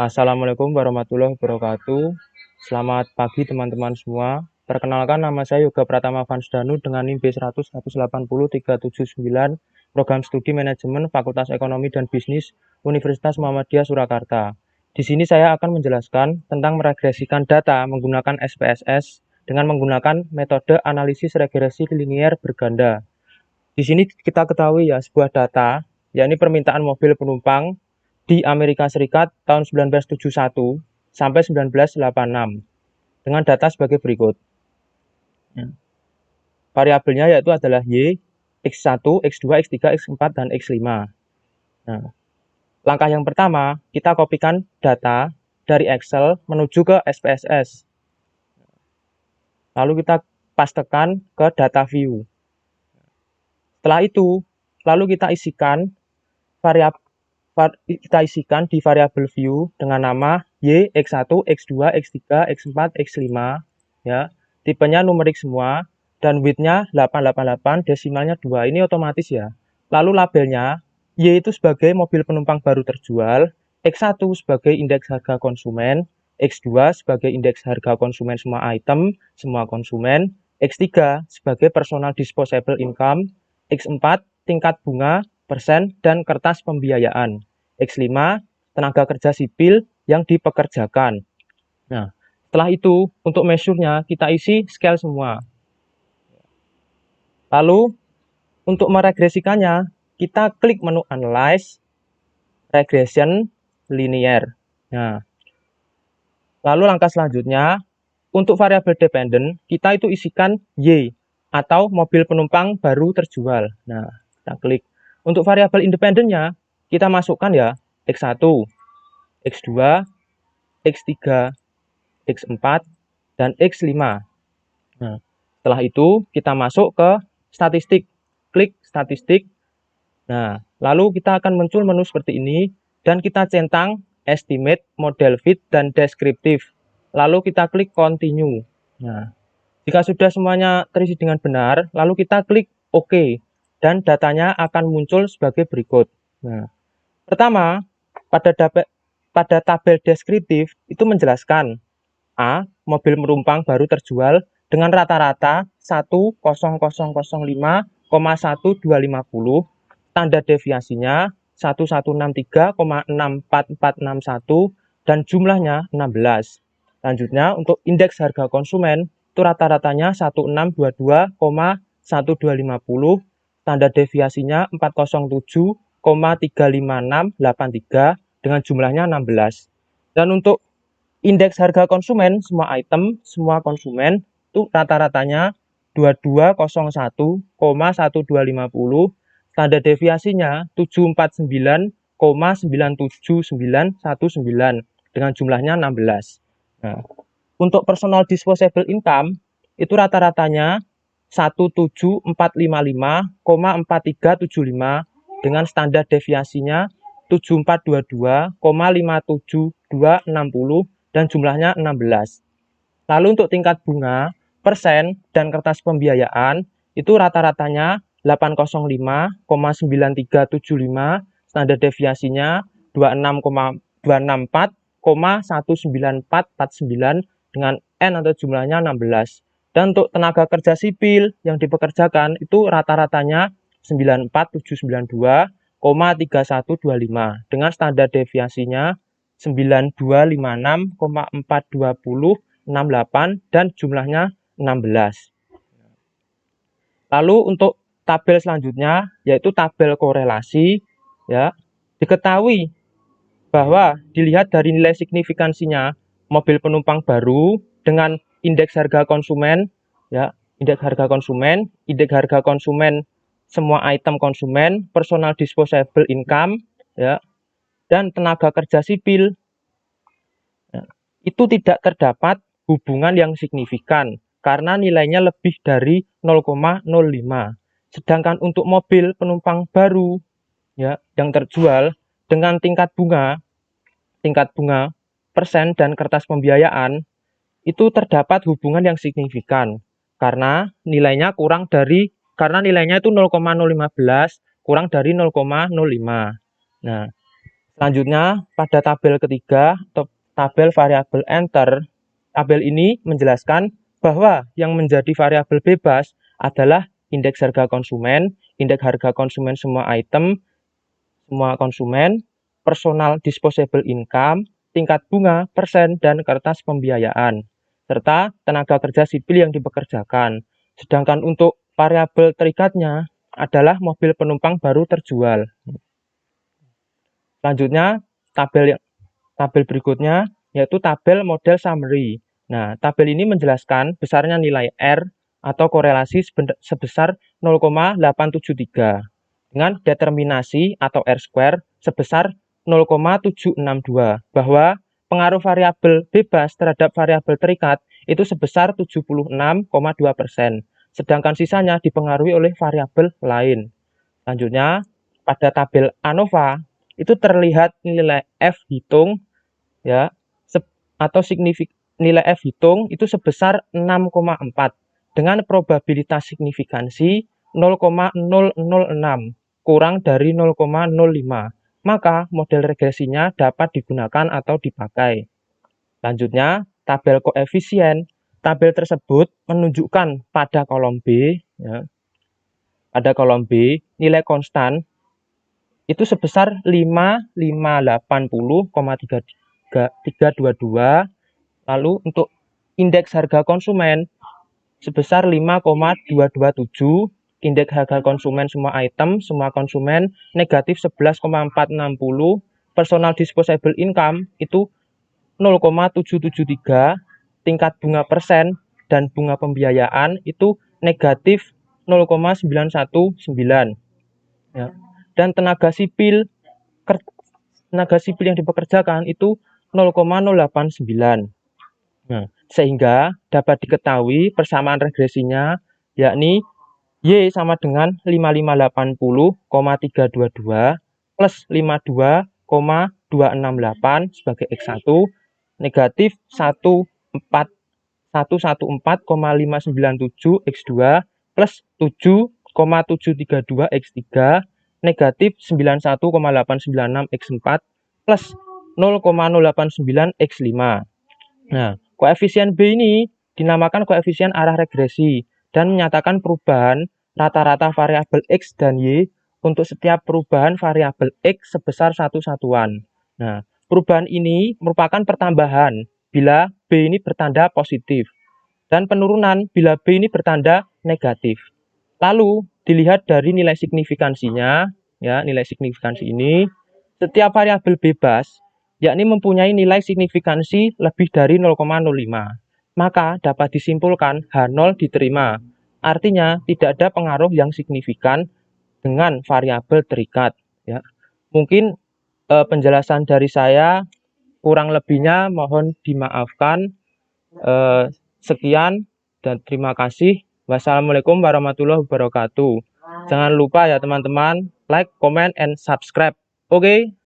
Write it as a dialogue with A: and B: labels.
A: Assalamualaikum warahmatullahi wabarakatuh. Selamat pagi teman-teman semua. Perkenalkan, nama saya Yoga Pratama Vansdanu dengan NIM B100180379, Program Studi Manajemen Fakultas Ekonomi dan Bisnis Universitas Muhammadiyah Surakarta. Di sini saya akan menjelaskan tentang meregresikan data menggunakan SPSS dengan menggunakan metode analisis regresi linier berganda. Di sini kita ketahui ya, sebuah data, yakni permintaan mobil penumpang di Amerika Serikat tahun 1971 sampai 1986 dengan data sebagai berikut. Variabelnya yaitu adalah Y, X1, X2, X3, X4, dan X5. Nah, langkah yang pertama, kita kopikan data dari Excel menuju ke SPSS. Lalu kita pastekan ke data view. Setelah itu, lalu kita isikan di variabel view dengan nama Y, X1, X2, X3, X4, X5 ya. Tipenya numerik semua dan width-nya 888, desimalnya 2. Ini otomatis ya. Lalu labelnya Y itu sebagai mobil penumpang baru terjual, X1 sebagai indeks harga konsumen, X2 sebagai indeks harga konsumen semua item, semua konsumen, X3 sebagai personal disposable income, X4 tingkat bunga, persen, dan kertas pembiayaan. X5 tenaga kerja sipil yang dipekerjakan. Nah, setelah itu untuk measure-nya kita isi scale semua. Lalu untuk meregresikannya kita klik menu Analyze, Regression Linear. Nah, lalu langkah selanjutnya untuk variabel dependent kita itu isikan Y atau mobil penumpang baru terjual. Nah, kita klik. Untuk variabel independennya kita masukkan ya X1, X2, X3, X4, dan X5. Nah, setelah itu kita masuk ke statistik. Klik statistik. Nah, lalu kita akan muncul menu seperti ini dan kita centang estimate, model fit, dan deskriptif. Lalu kita klik continue. Nah, jika sudah semuanya terisi dengan benar, lalu kita klik OK dan datanya akan muncul sebagai berikut. Nah, pertama, pada tabel deskriptif itu menjelaskan A, mobil penumpang baru terjual dengan rata-rata 10005,1250, standar deviasinya 1163,64461 dan jumlahnya 16. Selanjutnya untuk indeks harga konsumen itu rata-ratanya 1622,1250, standar deviasinya 407,35683 dengan jumlahnya 16. Dan untuk indeks harga konsumen, semua item, semua konsumen, itu rata-ratanya 2201,1250, standar deviasinya 749,97919 dengan jumlahnya 16. Nah, untuk personal disposable income, itu rata-ratanya 17455,4375 dengan standar deviasinya 7422,57260 dan jumlahnya 16. Lalu untuk tingkat bunga, persen, dan kertas pembiayaan itu rata-ratanya 805,9375, standar deviasinya 264,19449 dengan N atau jumlahnya 16. Dan untuk tenaga kerja sipil yang dipekerjakan itu rata-ratanya 94792,3125 dengan standar deviasinya 9256,42068 dan jumlahnya 16. Lalu untuk tabel selanjutnya yaitu tabel korelasi ya. Diketahui bahwa dilihat dari nilai signifikansinya mobil penumpang baru dengan indeks harga konsumen ya, indeks harga konsumen semua item konsumen, personal disposable income ya, dan tenaga kerja sipil ya, itu tidak terdapat hubungan yang signifikan karena nilainya lebih dari 0,05. Sedangkan untuk mobil penumpang baru ya yang terjual dengan tingkat bunga persen dan kertas pembiayaan itu terdapat hubungan yang signifikan karena nilainya itu 0,015 kurang dari 0,05. Nah, Selanjutnya, pada tabel ketiga atau tabel variabel enter, tabel ini menjelaskan bahwa yang menjadi variabel bebas adalah indeks harga konsumen semua item, semua konsumen, personal disposable income, tingkat bunga, persen, dan kertas pembiayaan, serta tenaga kerja sipil yang dipekerjakan. Sedangkan untuk variabel terikatnya adalah mobil penumpang baru terjual. Selanjutnya, tabel berikutnya yaitu tabel model summary. Nah, tabel ini menjelaskan besarnya nilai R atau korelasi sebesar 0,873 dengan determinasi atau R square sebesar 0,762, bahwa pengaruh variabel bebas terhadap variabel terikat itu sebesar 76,2%, sedangkan sisanya dipengaruhi oleh variabel lain. Selanjutnya, pada tabel ANOVA itu terlihat nilai F hitung ya atau nilai F hitung itu sebesar 6,4 dengan probabilitas signifikansi 0,006 kurang dari 0,05, maka model regresinya dapat digunakan atau dipakai. Selanjutnya, tabel koefisien. Tabel tersebut menunjukkan pada kolom B ya, pada kolom B nilai konstan itu sebesar 5580,322. Lalu untuk indeks harga konsumen sebesar 5,227, indeks harga konsumen semua item, semua konsumen negatif 11,460, personal disposable income itu 0,773, tingkat bunga persen dan bunga pembiayaan itu negatif 0,919 ya. Dan tenaga sipil yang dipekerjakan itu 0,089. Nah, sehingga dapat diketahui persamaan regresinya yakni Y sama dengan 5580,322 plus 52,268 sebagai X1 negatif 114,597 X2 plus 7,732 X3 negatif 91,896 X4 plus 0,089 X5. Nah, koefisien B ini dinamakan koefisien arah regresi dan menyatakan perubahan rata-rata variabel X dan Y untuk setiap perubahan variabel X sebesar satu satuan. Nah, perubahan ini merupakan pertambahan bila B ini bertanda positif dan penurunan bila B ini bertanda negatif. Lalu dilihat dari nilai signifikansinya, ya, nilai signifikansi ini setiap variabel bebas yakni mempunyai nilai signifikansi lebih dari 0,05, maka dapat disimpulkan H0 diterima. Artinya tidak ada pengaruh yang signifikan dengan variabel terikat. Ya. Mungkin penjelasan dari saya kurang lebihnya mohon dimaafkan. Sekian dan terima kasih. Wassalamualaikum warahmatullahi wabarakatuh. Jangan lupa ya teman-teman, like, comment, and subscribe. Oke?